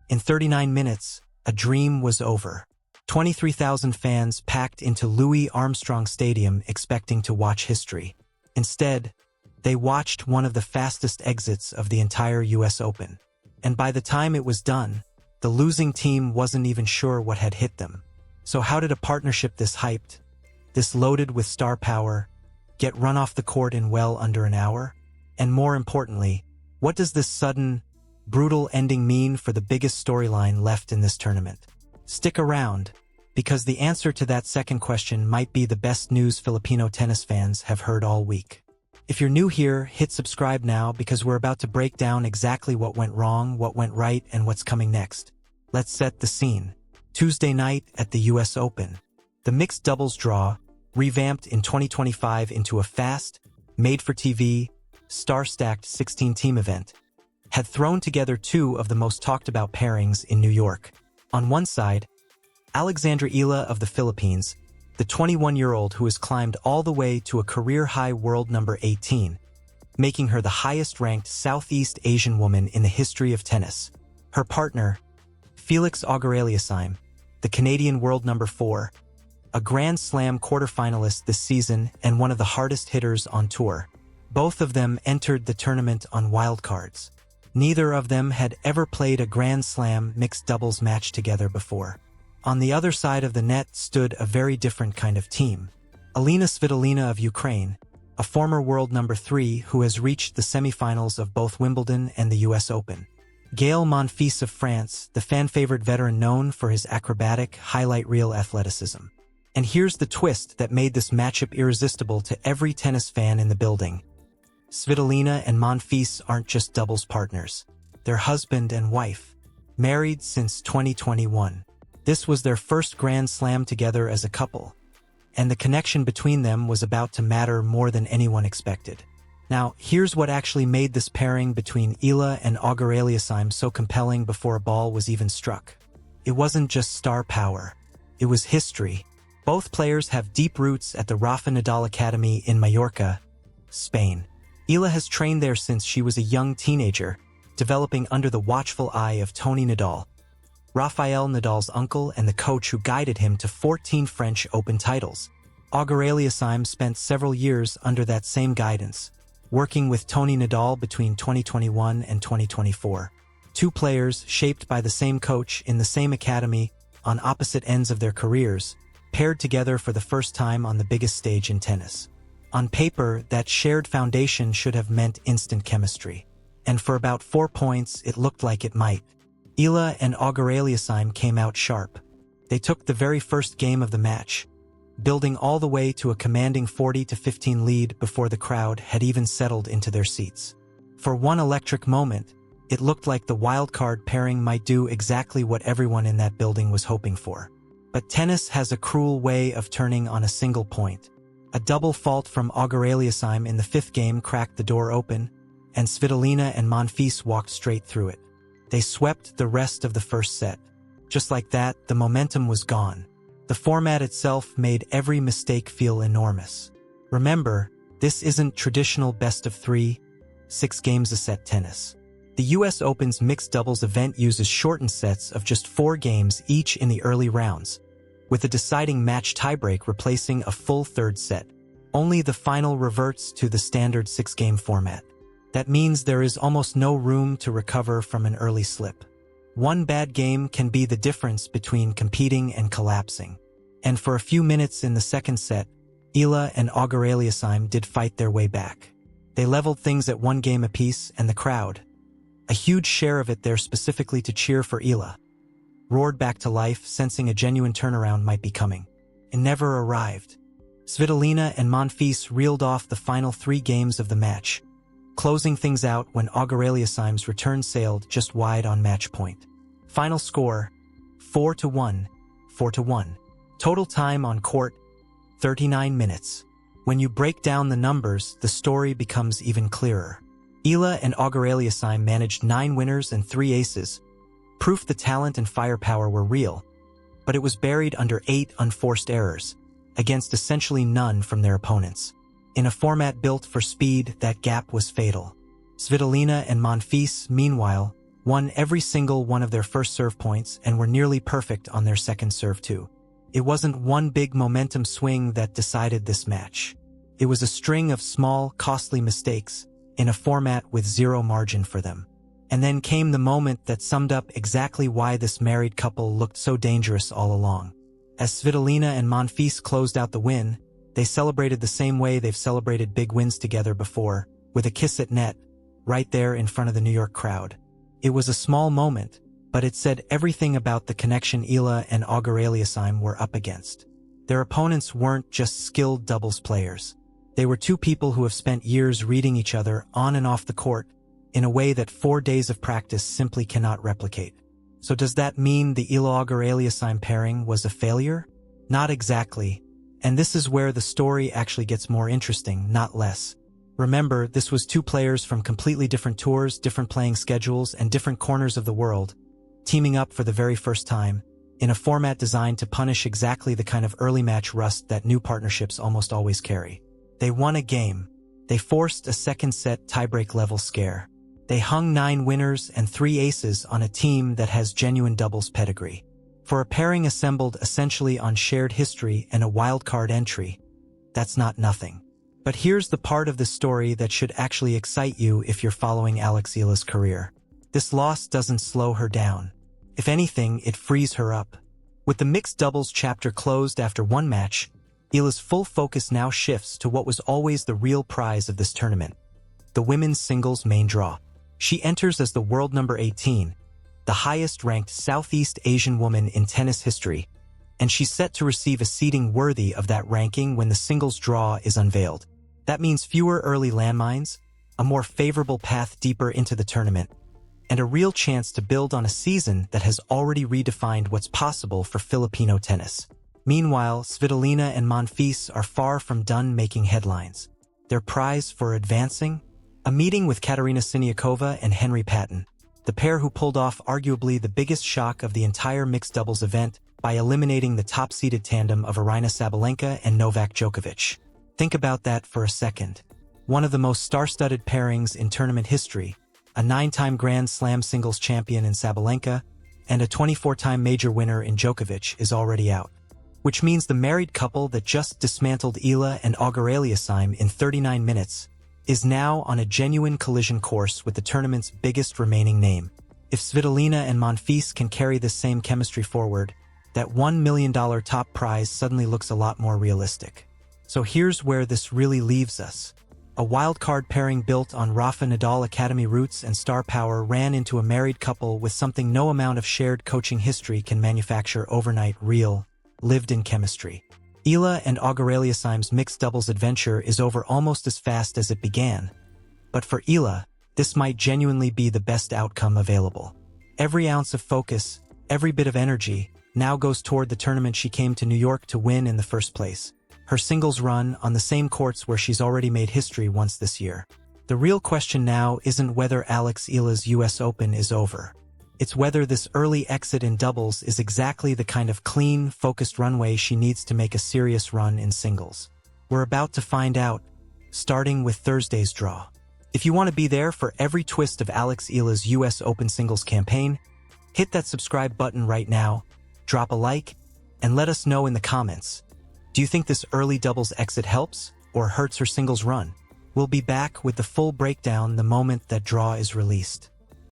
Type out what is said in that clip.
In 39 minutes, a dream was over. 23,000 fans packed into Louis Armstrong Stadium expecting to watch history. Instead, they watched one of the fastest exits of the entire US Open. And by the time it was done, the losing team wasn't even sure what had hit them. So how did a partnership this hyped, this loaded with star power, get run off the court in well under an hour? And more importantly, what does this sudden, brutal ending mean for the biggest storyline left in this tournament? Stick around, because the answer to that second question might be the best news Filipino tennis fans have heard all week. If you're new here, hit subscribe now because we're about to break down exactly what went wrong, what went right, and what's coming next. Let's set the scene. Tuesday night at the US Open. The mixed doubles draw, revamped in 2025 into a fast, made-for-TV, star-stacked 16-team event, had thrown together two of the most talked-about pairings in New York. On one side, Alexandra Eala of the Philippines, the 21-year-old who has climbed all the way to a career-high world number 18, making her the highest-ranked Southeast Asian woman in the history of tennis. Her partner, Felix Auger-Aliassime, the Canadian world number 4, a Grand Slam quarterfinalist this season and one of the hardest hitters on tour. Both of them entered the tournament on wildcards. Neither of them had ever played a Grand Slam mixed doubles match together before. On the other side of the net stood a very different kind of team. Elina Svitolina of Ukraine, a former world number 3 who has reached the semifinals of both Wimbledon and the US Open. Gael Monfils of France, the fan-favorite veteran known for his acrobatic, highlight reel athleticism. And here's the twist that made this matchup irresistible to every tennis fan in the building. Svitolina and Monfils aren't just doubles partners. They're husband and wife, married since 2021. This was their first Grand Slam together as a couple, and the connection between them was about to matter more than anyone expected. Now, here's what actually made this pairing between Eala and Auger-Aliassime so compelling before a ball was even struck. It wasn't just star power. It was history. Both players have deep roots at the Rafa Nadal Academy in Mallorca, Spain. Eala has trained there since she was a young teenager, developing under the watchful eye of Tony Nadal, Rafael Nadal's uncle and the coach who guided him to 14 French Open titles. Auger-Aliassime spent several years under that same guidance, working with Tony Nadal between 2021 and 2024. Two players shaped by the same coach in the same academy on opposite ends of their careers, paired together for the first time on the biggest stage in tennis. On paper, that shared foundation should have meant instant chemistry. And for about 4 points, it looked like it might. Eala and Auger-Aliassime came out sharp. They took the very first game of the match, building all the way to a commanding 40-15 lead before the crowd had even settled into their seats. For one electric moment, it looked like the wildcard pairing might do exactly what everyone in that building was hoping for. But tennis has a cruel way of turning on a single point. A double fault from Auger-Aliassime in the 5th game cracked the door open, and Svitolina and Monfils walked straight through it. They swept the rest of the first set. Just like that, the momentum was gone. The format itself made every mistake feel enormous. Remember, this isn't traditional best-of-3, 6 games a set tennis. The US Open's mixed doubles event uses shortened sets of just 4 games each in the early rounds, with a deciding match tiebreak replacing a full third set. Only the final reverts to the standard 6-game format. That means there is almost no room to recover from an early slip. One bad game can be the difference between competing and collapsing. And for a few minutes in the second set, Eala and Auger-Aliassime did fight their way back. They leveled things at 1 game apiece, and the crowd, a huge share of it there specifically to cheer for Eala, roared back to life, sensing a genuine turnaround might be coming. It never arrived. Svitolina and Monfils reeled off the final 3 games of the match, closing things out when Auger-Aliassime's return sailed just wide on match point. Final score, 4-1, 4-1. Total time on court, 39 minutes. When you break down the numbers, the story becomes even clearer. Eala and Auger-Aliassime managed 9 winners and 3 aces, proof the talent and firepower were real, but it was buried under 8 unforced errors, against essentially none from their opponents. In a format built for speed, that gap was fatal. Svitolina and Monfils, meanwhile, won every single one of their first serve points and were nearly perfect on their second serve too. It wasn't one big momentum swing that decided this match. It was a string of small, costly mistakes in a format with zero margin for them. And then came the moment that summed up exactly why this married couple looked so dangerous all along. As Svitolina and Monfils closed out the win, they celebrated the same way they've celebrated big wins together before, with a kiss at net, right there in front of the New York crowd. It was a small moment, but it said everything about the connection Eala and Auger-Aliassime were up against. Their opponents weren't just skilled doubles players. They were two people who have spent years reading each other on and off the court in a way that 4 days of practice simply cannot replicate. So does that mean the Eala Auger-Aliassime pairing was a failure? Not exactly. And this is where the story actually gets more interesting, not less. Remember, this was two players from completely different tours, different playing schedules, and different corners of the world, teaming up for the very first time, in a format designed to punish exactly the kind of early match rust that new partnerships almost always carry. They won a game. They forced a second set tiebreak level scare. They hung 9 winners and 3 aces on a team that has genuine doubles pedigree. For a pairing assembled essentially on shared history and a wildcard entry, that's not nothing. But here's the part of the story that should actually excite you if you're following Eala's career. This loss doesn't slow her down. If anything, it frees her up. With the mixed doubles chapter closed after one match, Eala's full focus now shifts to what was always the real prize of this tournament, the women's singles main draw. She enters as the world number 18, the highest-ranked Southeast Asian woman in tennis history, and she's set to receive a seeding worthy of that ranking when the singles draw is unveiled. That means fewer early landmines, a more favorable path deeper into the tournament, and a real chance to build on a season that has already redefined what's possible for Filipino tennis. Meanwhile, Svitolina and Monfils are far from done making headlines. Their prize for advancing? A meeting with Katerina Siniakova and Henry Patton, the pair who pulled off arguably the biggest shock of the entire mixed doubles event by eliminating the top-seeded tandem of Aryna Sabalenka and Novak Djokovic. Think about that for a second. One of the most star-studded pairings in tournament history, a 9-time Grand Slam singles champion in Sabalenka and a 24-time major winner in Djokovic, is already out. Which means the married couple that just dismantled Eala and Auger-Aliassime in 39 minutes is now on a genuine collision course with the tournament's biggest remaining name. If Svitolina and Monfils can carry this same chemistry forward, that $1 million top prize suddenly looks a lot more realistic. So here's where this really leaves us. A wildcard pairing built on Rafa Nadal Academy roots and star power ran into a married couple with something no amount of shared coaching history can manufacture overnight: real, lived-in chemistry. Eala and Auger-Aliassime's mixed doubles adventure is over almost as fast as it began. But for Eala, this might genuinely be the best outcome available. Every ounce of focus, every bit of energy, now goes toward the tournament she came to New York to win in the first place. Her singles run on the same courts where she's already made history once this year. The real question now isn't whether Eala's US Open is over. It's whether this early exit in doubles is exactly the kind of clean, focused runway she needs to make a serious run in singles. We're about to find out, starting with Thursday's draw. If you want to be there for every twist of Eala's US Open singles campaign, hit that subscribe button right now, drop a like, and let us know in the comments. Do you think this early doubles exit helps or hurts her singles run? We'll be back with the full breakdown the moment that draw is released.